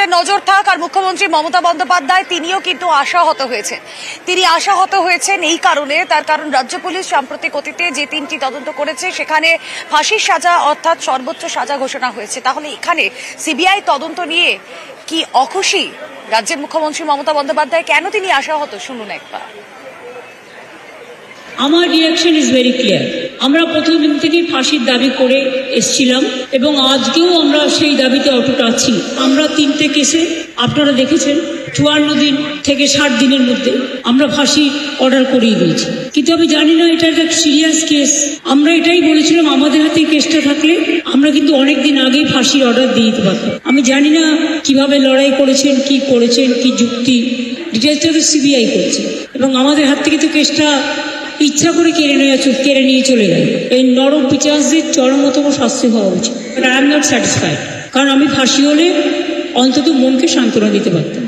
আপনাদের নজর থাক। আর মুখ্যমন্ত্রী মমতা বন্দ্যোপাধ্যায় তিনিও কিন্তু আশাহত হয়েছেন। তিনি আশাহত হয়েছেন এই কারণে, তার কারণ রাজ্য পুলিশ সাম্প্রতিক অতীতে যে 3টি তদন্ত করেছে সেখানে ফাঁসির সাজা অর্থাৎ সর্বোচ্চ সাজা ঘোষণা হয়েছে। তাহলে এখানে সিবিআই তদন্ত নিয়ে কি অখুশি রাজ্যের মুখ্যমন্ত্রী মমতা বন্দ্যোপাধ্যায়? কেন তিনি আশাহত শুনুন একবার। আমার রিয়াকশন ইজ ভেরি ক্লিয়ার। আমরা প্রথম দিন থেকেই ফাঁসির দাবি করে এসছিলাম এবং আজকেও আমরা সেই দাবিতে অটুট আছি। আমরা 3টে কেসে আপনারা দেখেছেন 54 দিন থেকে 60 দিনের মধ্যে আমরা ফাঁসি অর্ডার করিয়ে দিয়েছি। কিন্তু আমি জানি না এটা একটা সিরিয়াস কেস। আমরা এটাই বলেছিলাম আমাদের হাতে কেসটা থাকলে আমরা কিন্তু অনেক দিন আগেই ফাঁসির অর্ডার দিয়ে দিতে পারতাম। আমি জানি না কিভাবে লড়াই করেছেন, কি যুক্তি, ডিটেলসটা তো সিবিআই করছে এবং আমাদের হাত থেকে তো কেসটা ইচ্ছা করে কেড়ে নিয়ে চলে গেল। এই নরম পিচার্সদের চরমতম শাস্তি হওয়া উচিত। But I am not satisfied, কারণ আমি ফাঁসি হলে অন্তত মনকে সান্ত্বনা দিতে পারতাম।